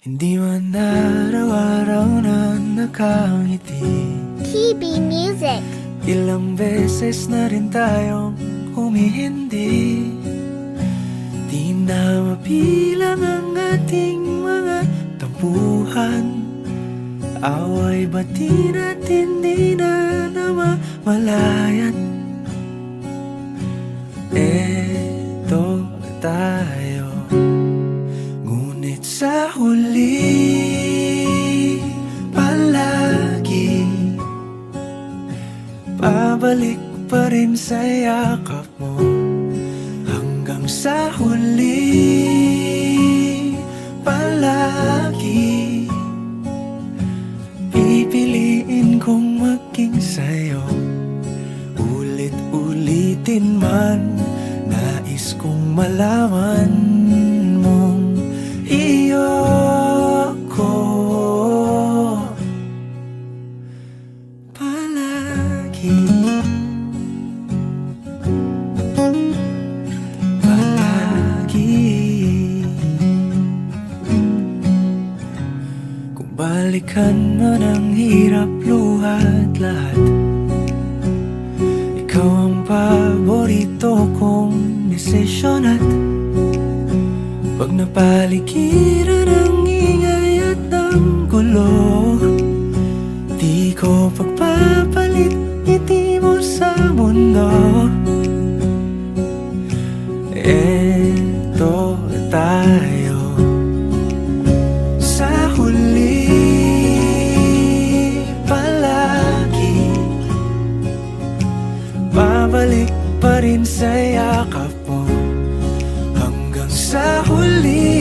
Hindi man araw-araw na nakangiti. TB Music. Ilang beses na rin tayong humihindi. Di na mabilang ang ating mga tampuhan. Away bati natin di na namamalayan. Eto tayo, ngunit sa huli palagi pabalik pa rin sa yakap mo. Hanggang sa huli palagi pipiliin kong maging sa'yo. Ulit-ulitin man, nais kong malaman mong iyo ko palagi. Kung balikan man ang hirap, luha at lahat, ikaw ang paborito kong desisyon. At pag napaligiran ang ingay at ang gulo, di ko pagpapalit ngiti mo sa mundo. Eto tayo sa huli palagi, babalik pa rin sa yakap mo. Hanggang sa huli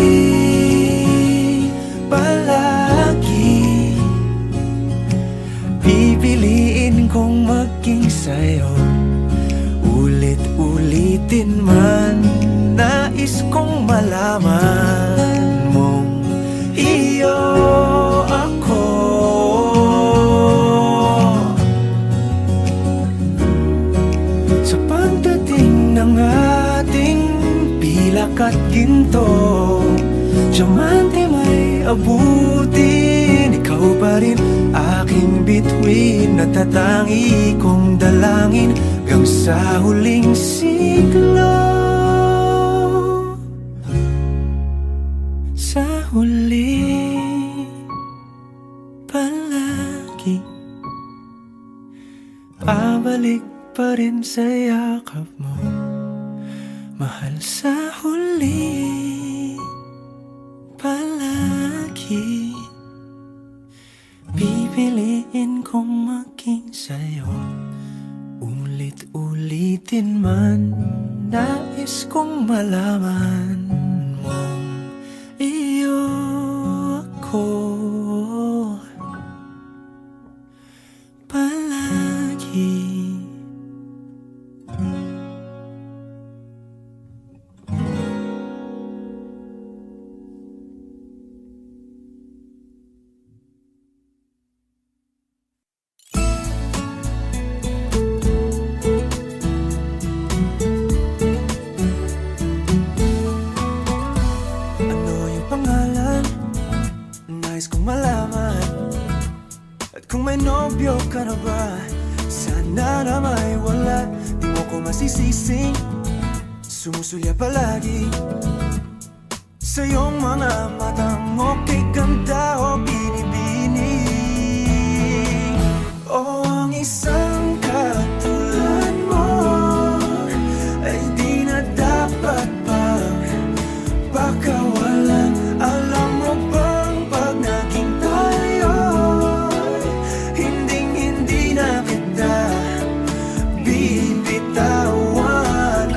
palagi pipiliin kong maging sa'yo. Ulit-ulitin man, nais kong malaman mong iyo ako. Sa pagdating ng ating pilak at ginto, diamante may abutin, ikaw pa rin aking bituin. Natatangi kong dalangin hanggang sa huling siglo. Sa huli palagi pabalik pa rin sa yakap mo, mahal. Sa huli palagi pipiliin kong maging sa'yo. Ulit-ulitin man, nais kong malaman mong iyo ako palagi. Kung may nobyo ka na ba, sana na may wala. Di mo ko masisising, sumusulya palagi sa iyong mga matang okay ganda o binibini. O ang isang katulad mo ay di na dapat pang pakawalan. Alam mo bang pag naging tayo, hindi na kita bibitawan.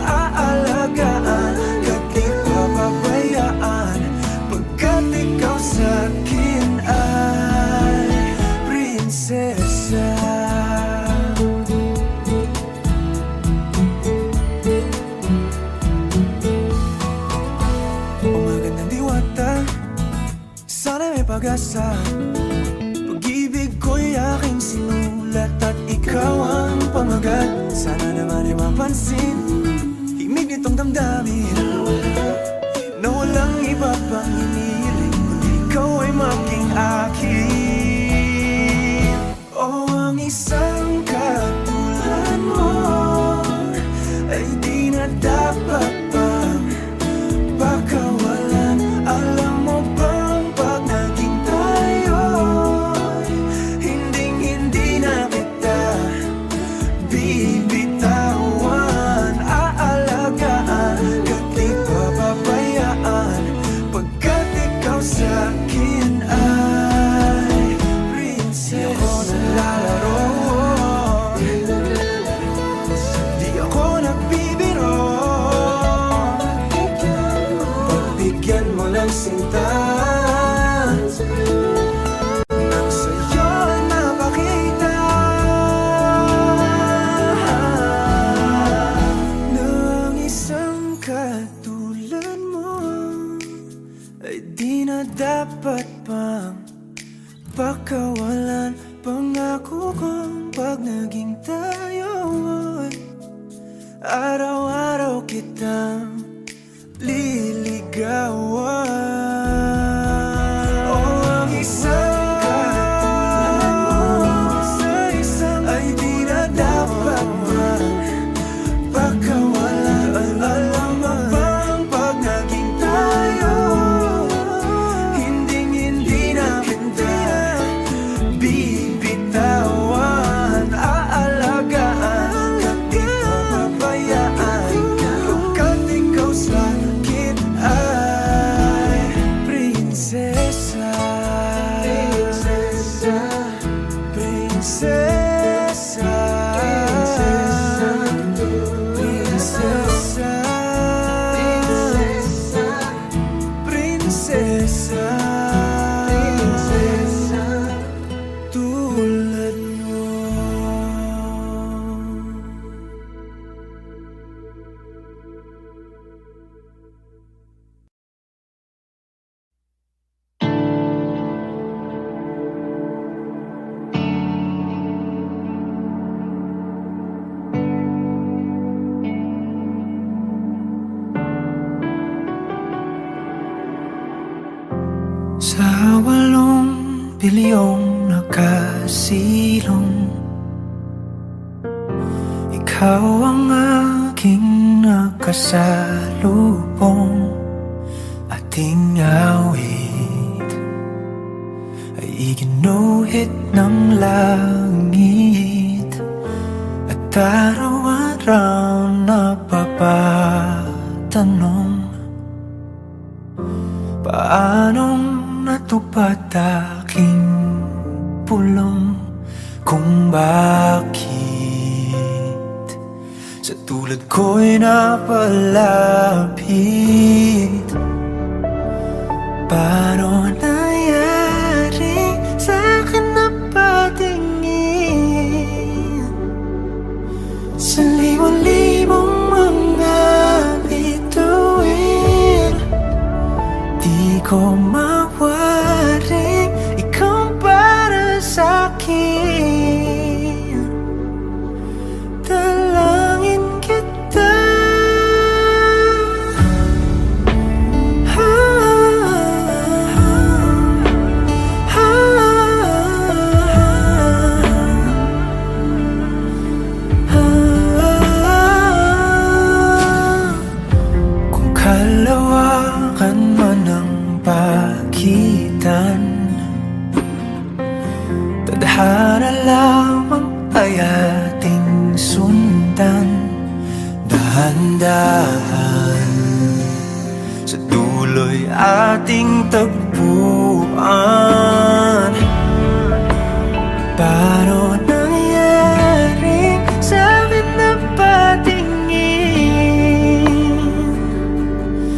Aalagaan at di papabayaan, pagkat ikaw sa'kin ay prinsesa. O magandang diwata, sana may pag-asa. Pag-ibig ko'y aking sinulat at ikaw ang pamagat. Sana naman ay mapansin himig nitong damdamin na walang iba pang hinihiling kundi ikaw dapat bang pagkawalan? Pangako kong pag naging tayo ay araw-araw kitang liligawan. Oh, ang isang katulad mo sa isang ay di na dapat pagkawalan. Alam mo bang pag naging tayo, hindi na kita bibitawan. Aalagaan at di papabayaan, pagkat ikaw sa akin ay prinsesa. Prinsesa, prinsesa, prinsesa, prinsesa, tulad mo. Sa 8 bilyong nakasilong, ikaw ang aking nakasalubong. Ating awit ay iginuhit ng langit, at araw-araw napapatanong, paanong natupad aking pulong? Kung bakit sa tulad ko'y napalapit? Paano nangyari sa akin na patingin sa libong-libong mga bituin? Di ko mawaring ikaw para sa'kin. Dalangin kita, kung kalawakan man ang pagitan, tadhana lamang ay ating sundan. Dahan-dahan sa dulo'y ating tagpuan. Paano nangyari sa akin na patingin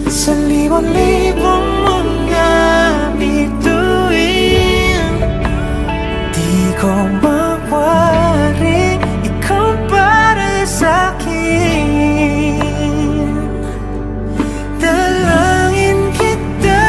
sa libon-libong mga bituin? Di ko mawaring ikaw para sa'kin. Dalangin kita,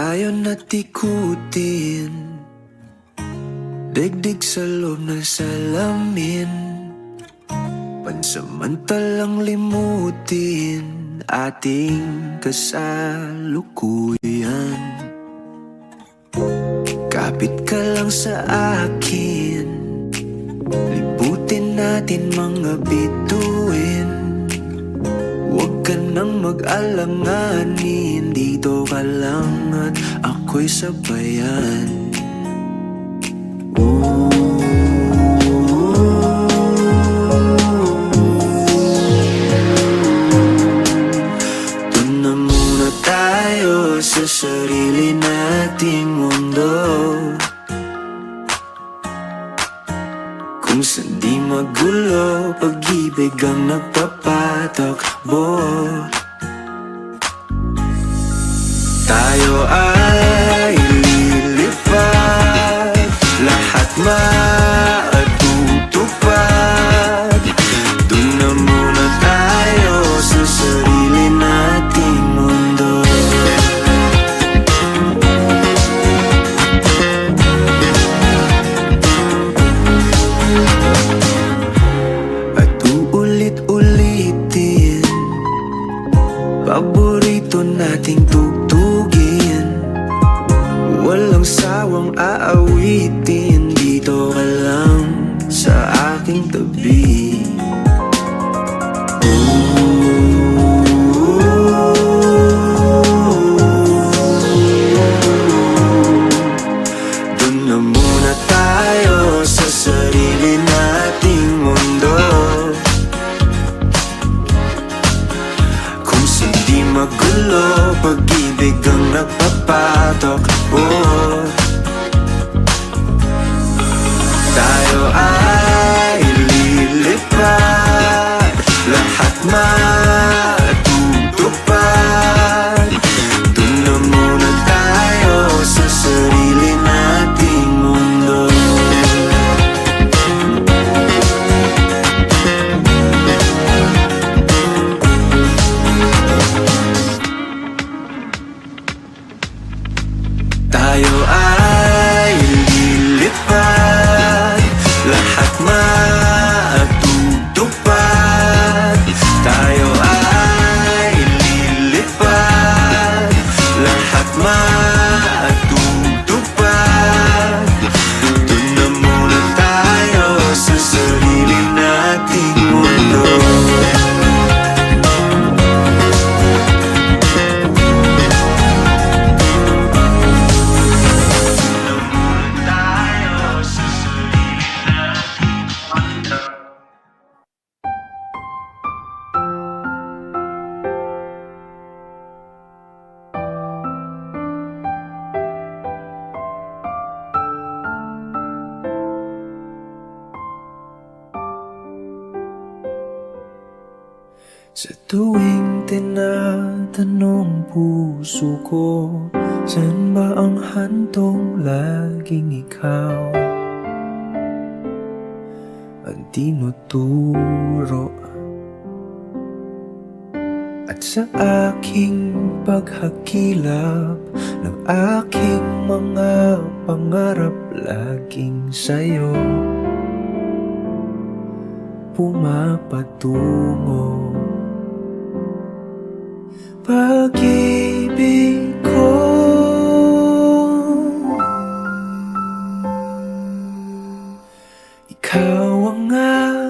tayo natikutin, digdig sa loob ng salamin, pansamantalang limutin ating kasalukuyan. Kapit ka lang sa akin, libutin natin mga bituin. Huwag ka nang mag-alanganin, dito ka lang at ako'y sabayan. Doon na muna tayo sa sarili nating mundo, kung saan di magulo, pag-ibig ang nagpapatakbo. Tayo ay lilipad, lahat matutupad. Doon na muna tayo sa sarili nating mundo. At uulit-ulitin paborito nating tugtugin, walang sawang aawitin, dito ka lang sa aking tabi. Doon na muna tayo sa sarili nating mundo, kung hindi magulo, pag-ibig ang nagpapatok. Tayo ay lilipad, lahat matutupad. Doon na muna tayo sa sarili nating mundo. Tayo ay lilipad, lahat matutupad. Tayo ay lilipad, lahat matutupad. Doon na muna tayo sa sarili nating mundo. Sa tuwing tinatanong puso ko, saan ba ang hantong laging ikaw ang tinuturo? At sa aking paghakilap ng aking mga pangarap, laging sa'yo pumapatungo. Pag-ibig ko, ikaw ang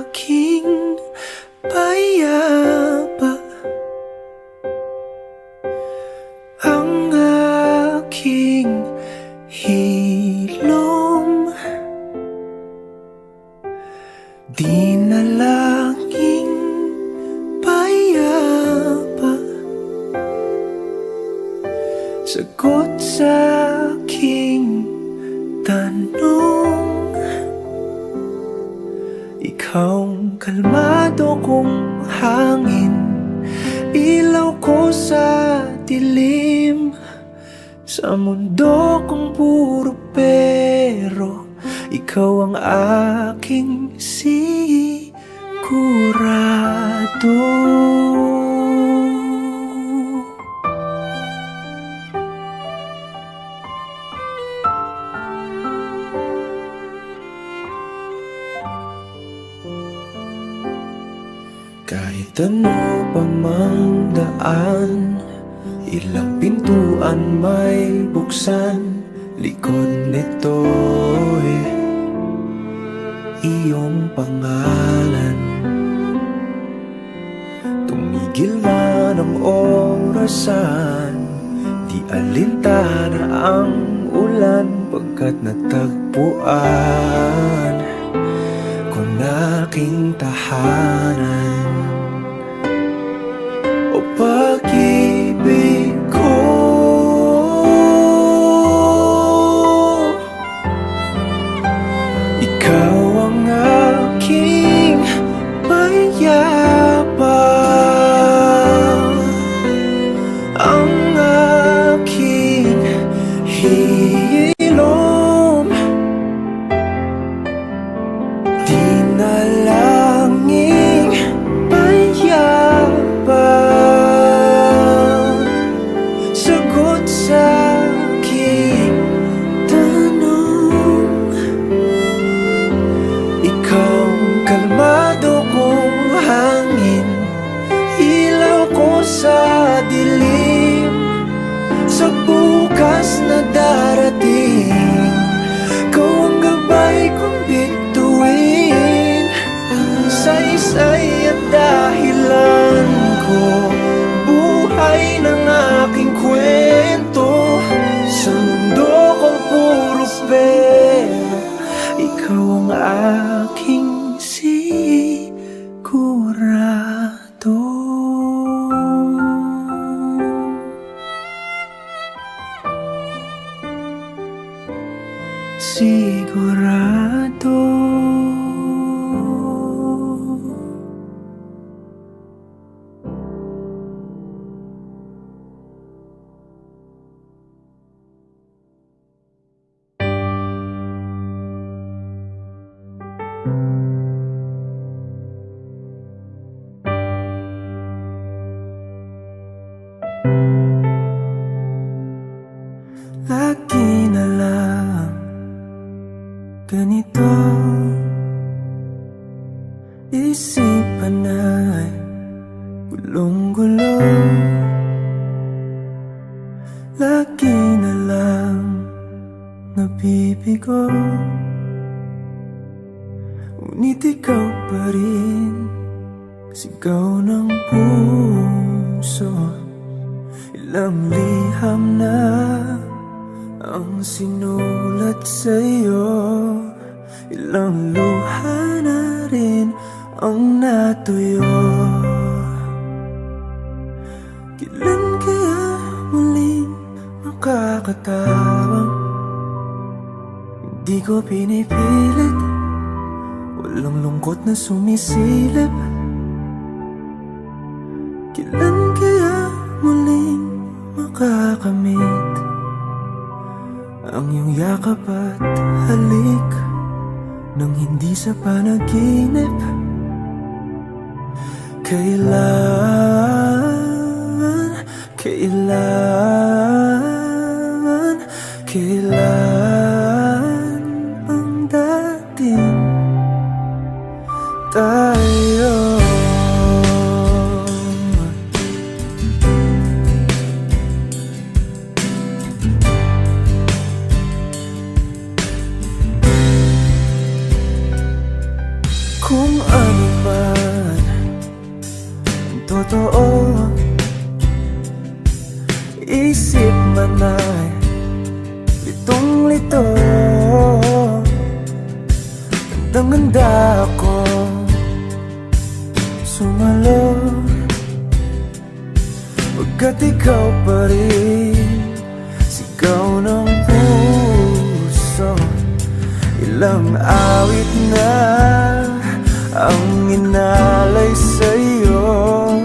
aking payapa, ang aking hilom. Di na laging payapa, sagot sa aking tanong. Ikaw ang kalmado kong hangin, ilaw ko sa dilim. Sa mundo kong puro pero, ikaw ang aking sigurado. Masdan mo pa mang daan, ilang pintuan may buksan. Likod nito'y iyong pangalan. Tumigil man ang orasan, di alintana ang ulan, pagkat natagpuan ko na aking tahanan. O pag-ibig ko, ikaw ang aking payapa, ang aking hilom. Dinalangin payapa, sagot sa aking tanong. Ikaw ang kalmado kong hangin, ilaw ko sa dilim. Sa bukas na darating, ikaw ang gabay kong bituin. Saysay at dahilan ko, buhay ng aking kwento. Sa mundo kong puro pera, ikaw ang aking sigurado. Sigurado. Lagi na lang ganito, isipan ay gulong-gulo. Lagi na lang nabibigo, ngunit ikaw pa rin sigaw ng puso. Ilang liham na ang sinulat sa'yo, ilang luha na rin ang natuyo. Kailan kaya muling makakatawang hindi ko pinipilit, walang lungkot na sumisilip. Kailan kaya muling makakamit ang iyong yakap at halik nang hindi sa panaginip? Kailan, kailan, kailan ang dating tayo? Kung ano man ang totoo, isip man ay litong-lito. Handang-handa ako sumalo, pagkat ikaw pa rin sigaw ng puso. Ilang awit na ang inalay sa'yo,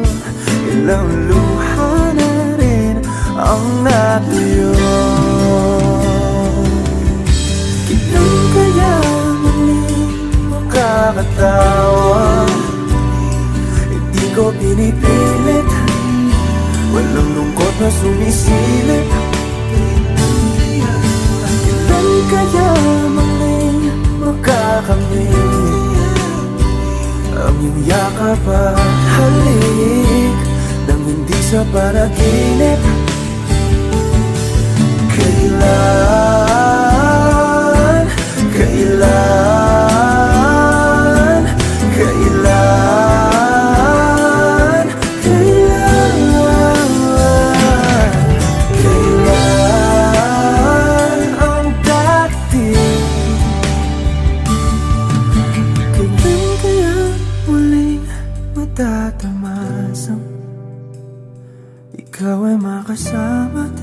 ilang luha na rin ang natuyo. Kailan kaya muling makakatawa? Hindi ko pinipilit, walang lungkot na sumisilip. Kailan kaya muling makakamit Ang iyong yakap at halik nang hindi sa panaginip. Kailan, kailan, kailan, kailan, kailan ang dati? Kailan kaya muling matatamasang ikaw ay makasama't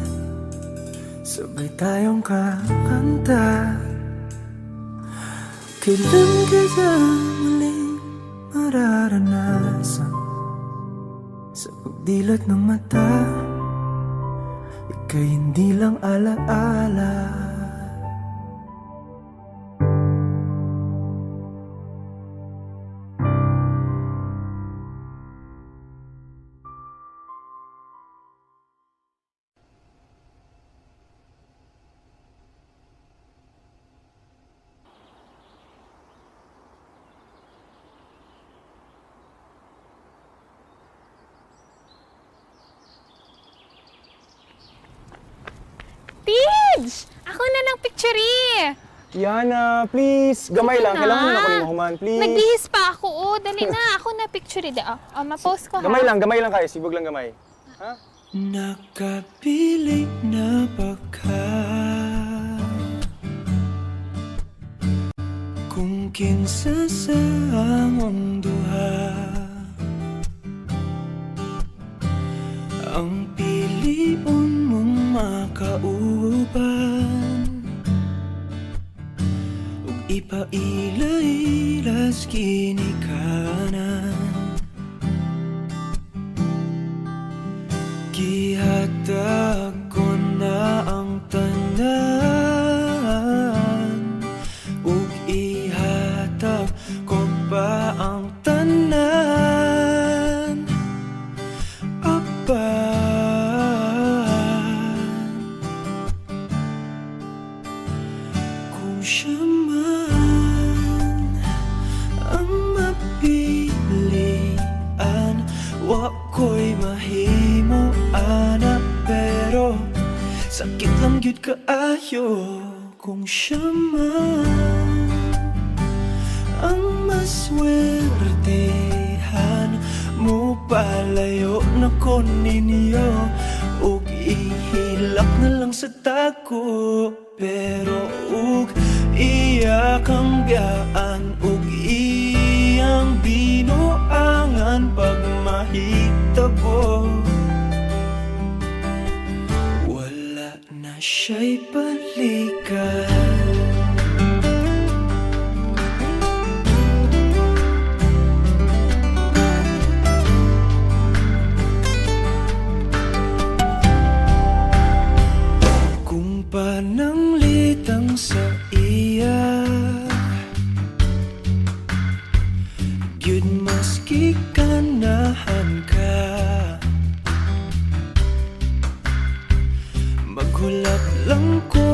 sabay tayong kakanta? Kailan kaya muling mararanasan sa pagdilat ng mata ika'y hindi lang alaala? Tidge! Ako na ng picture eh! Yana, please. Gamay lang. na. Kailangan mo na kulimahuman, please. Nagbihis pa ako. Oh, dali na. Ako na picture eh. Ma-post ko ha. Gamay lang kayo. Sibog lang gamay. Ha? Nakapiling na baka kung kinsa sa among duha ang piliun mong makauban ug ipailailas ginikanan. Gihatag ko na ang tanan ug ihatag ko pa ang tanan. Kung siya man ang mapilian, wa ko'y mahimo ana, pero sakit lang gyud kaayo kung siya man ang maswertehan mo. Palayo na ko ninyo ug ihilak na lang sa tako, pero ug iya kang biyaan ug iyang binuangan pag mahitabo. Wala na siya'y balikan. Kung pananglitang sa iya gyud maski kanahan ka, maghulap lang ko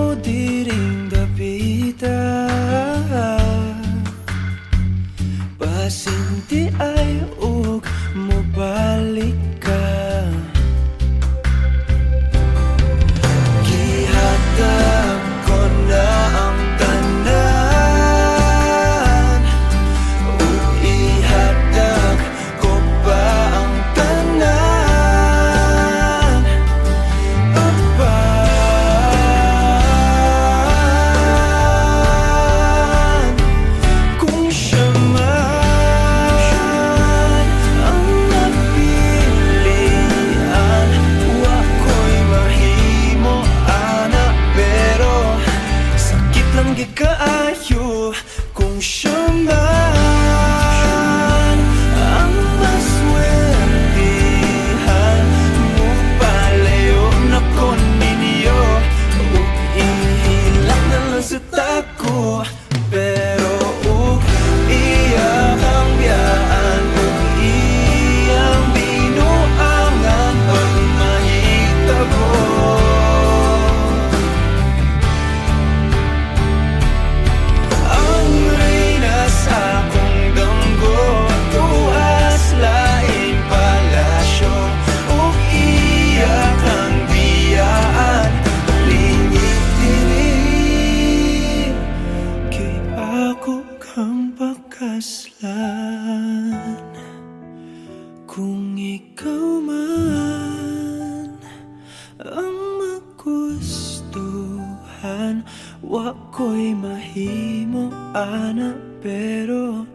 man wa ko'y mahimo ana, pero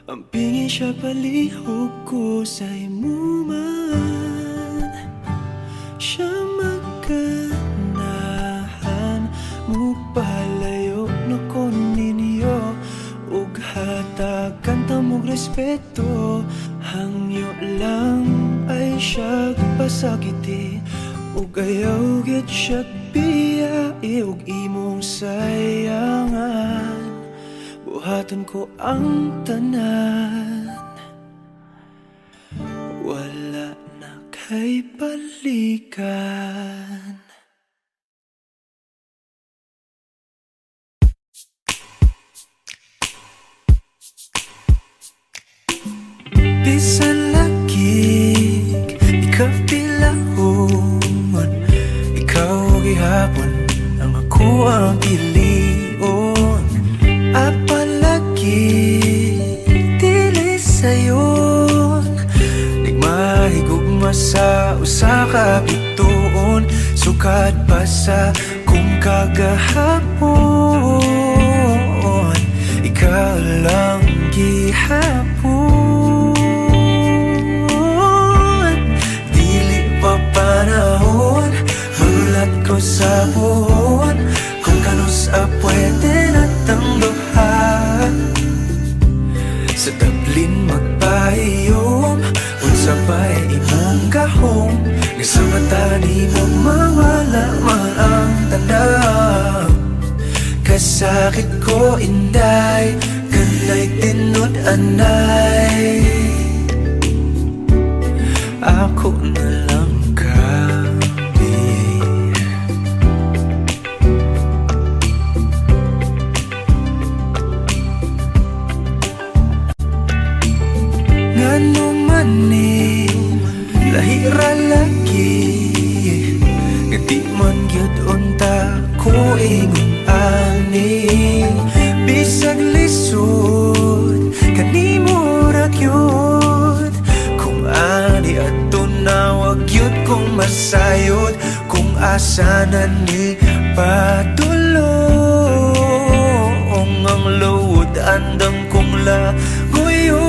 ang pingin siya palihog ko sa imo man. Siya maganahan mo palayo na ko ninyo, ug hatagan ta mong respeto. Hangyo lang ay siya pasakiti, ug ayaw gid siya biyai, ug imong sayangan. Buhaton ko ang tanan, wala na kay balikan. Bisan lagig, ikaw pilahon, ikaw gihapon, ang ako ang pilion. Apalagi, dili sayon, nagmahigugma sa usa ka bituon, sukad pa sa kung kagahapon, ikaw lang gihapon. Dili pa panahon, magulat ko sa buhon, kung kanus pwede na tang duha. Sa tablin magpahiyom, unsa ba'y imong gahom, nga sa mata ni mo mawala man ang tanaw. Kasakit ko inday, kanay tinod anay, ako na lang kami. Ngano man ni lahira lagi, nga di man gyud unta ko ingon ani. Bisag lisod kanimo ra gyud, kung ani adto na wag gyud kong masayod, kung asa na ni padulong ang load andam kong lagoyon.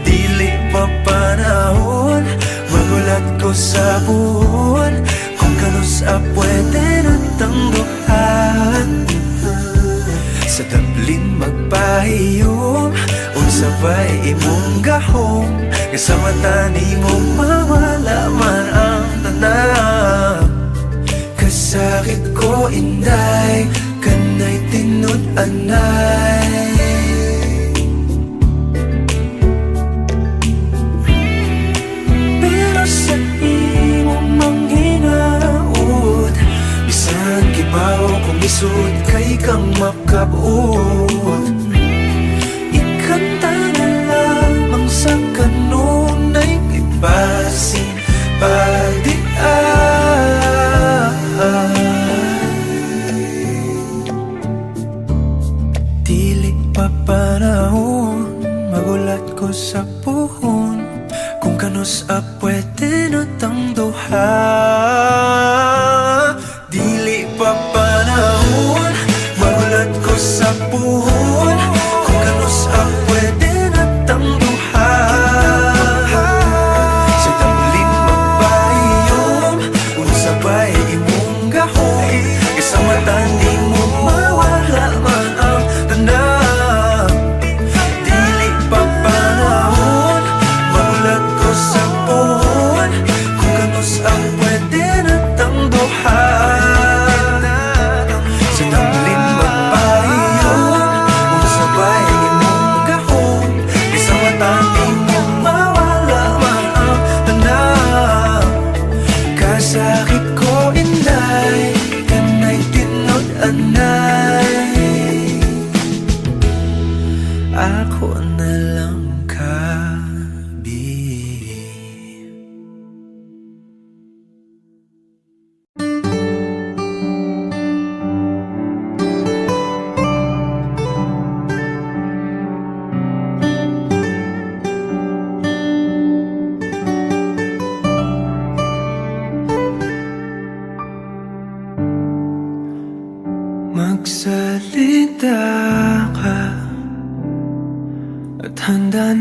Dili pa panahon, magulat ko sa buwan, kung kanus pwede na tangduhan. Sa tablin magpahiyom, unsa ba'y imong gahom, nga sa mata ni mo mawala man ang tanaw. Kasakit ko inday, kanay tinod anay. Pero sa imong manghinaot, bisan kibaw kung isod kay kang makabuot. Ikanta na lamang sa kanunay ipasin pagdian. Dili pa panahon, magulat ko sa puhon, kung kanus pwede na tang duha. Dili pa panahon, magulat ko sa puhon, kung kanus pwede na tang duha. Sa tablin magpahiyom, unsa ba'y imong gahom, isa mata di mo mawala man ang tanaw. Dili pa panahon, magulat ko sa puhon, kung kanus pwede na tang duha.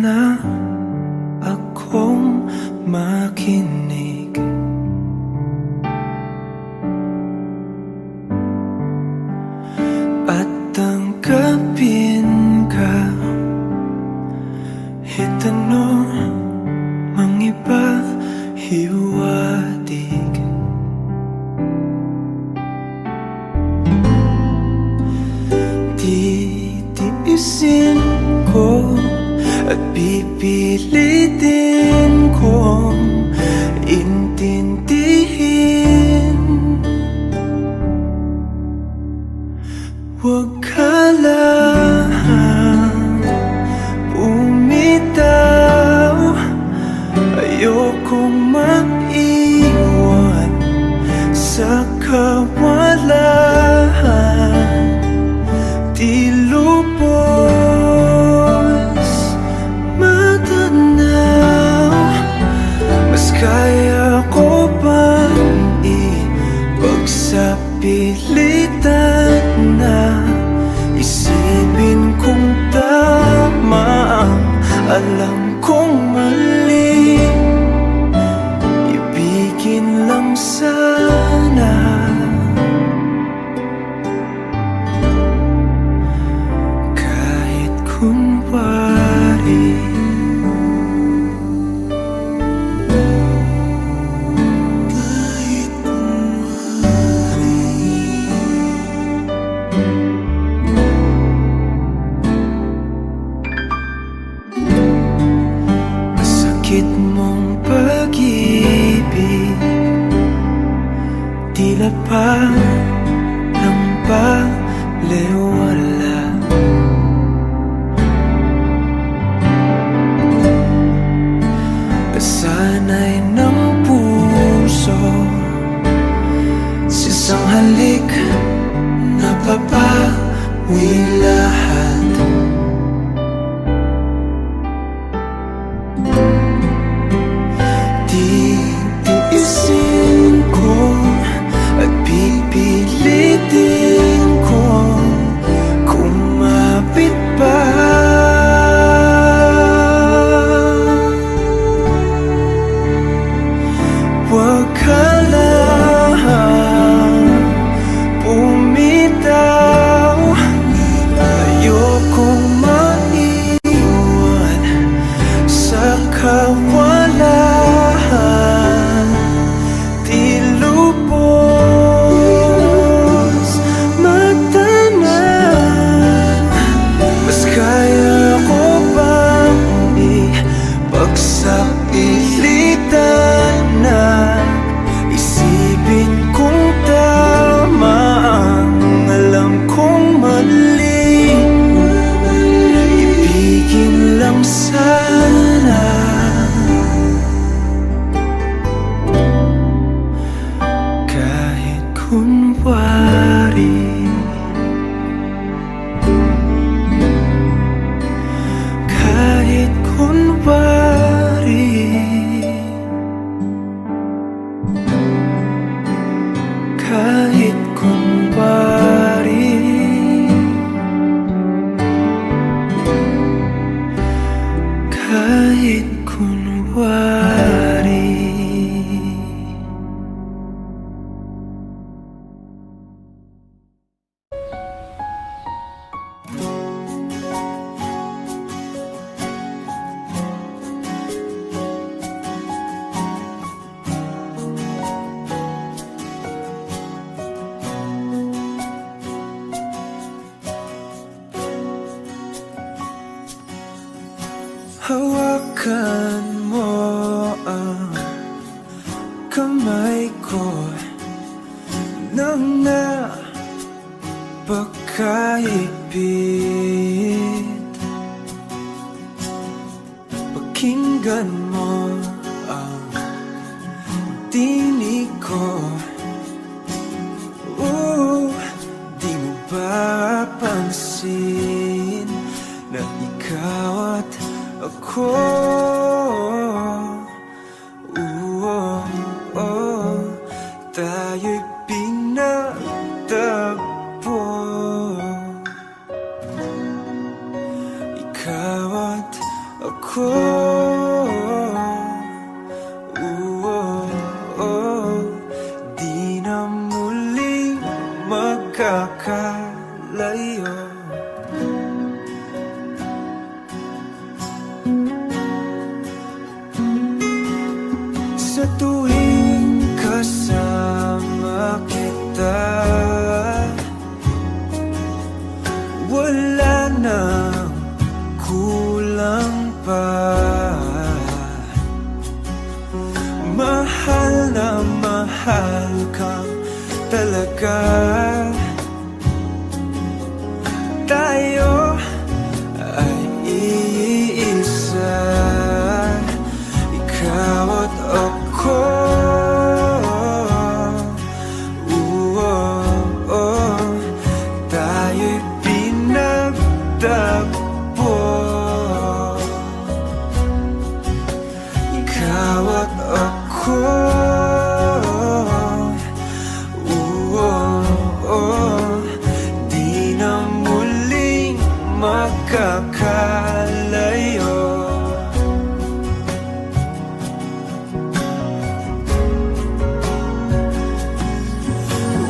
na akong makinig. At tanggapin ka, itanong mang iba hiwatig. Titiisin ko at pipilitin kong intindihin. Huwag ka lang bumitaw, ayokong maiwan sa kawalan. Di lubos matanaw, mas kaya ko bang ipagsapilitan na isipin kung tama ang alam kong mali. Ibigin lang sana kahit kunwari. Kahit kunwari. Masakit mong pag-ibig, tila pa ng balewala. Sana'y ng puso sa isang halik napapawi lahat. Titiisin ko at pipilitin kong kumapit pa. Huwag ka lang bumitaw, ayokong maiwan sa kawalan. Di lubos matanaw, mas kaya ko bang ipagsapilitan na isipin kung tama ang alam kong mali. Ibigin lang sana kahit kunwari. Kahit kunwari. Kahit kunwari. Kahit kunwari. Hawakan mo ang kamay ko nang napakaipit. Pakinggan mo ang tinig ko. Di mo ba pansin na ikaw at ako tayo'y pinagtagpo. Ikaw at ako Sa tuwing kasama kita, wala nang kulang pa. Mahal na mahal kang talaga. Tayo ay iisa, ikaw at ako. Tayo'y pinagtagpo, ikaw at ako. Di na muling makakalayo.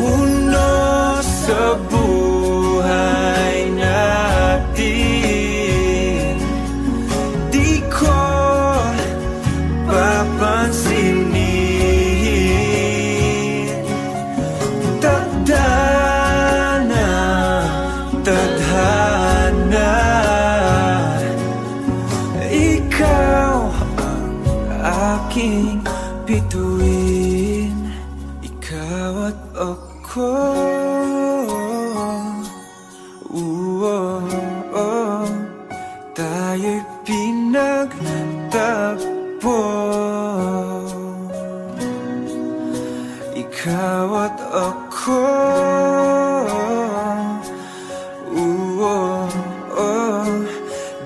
Uno sa buhay natin, di ko papansinin. Tadhana, tadhana, ikaw ang aking bituin, ikaw at ako. Tayo'y pinagtagpo, ikaw at ako.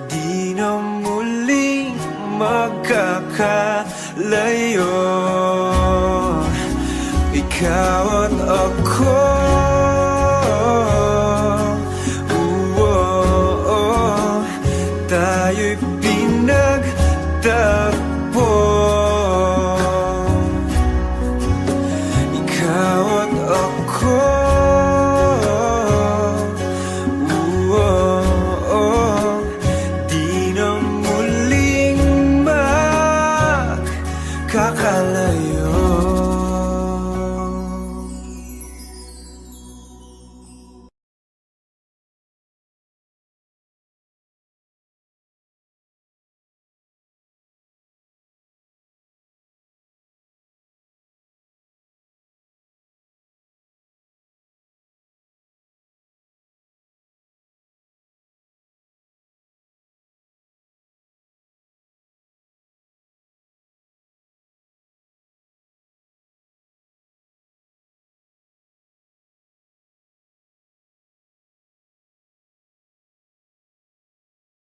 Di na muling magkakalayo, ikaw at ako.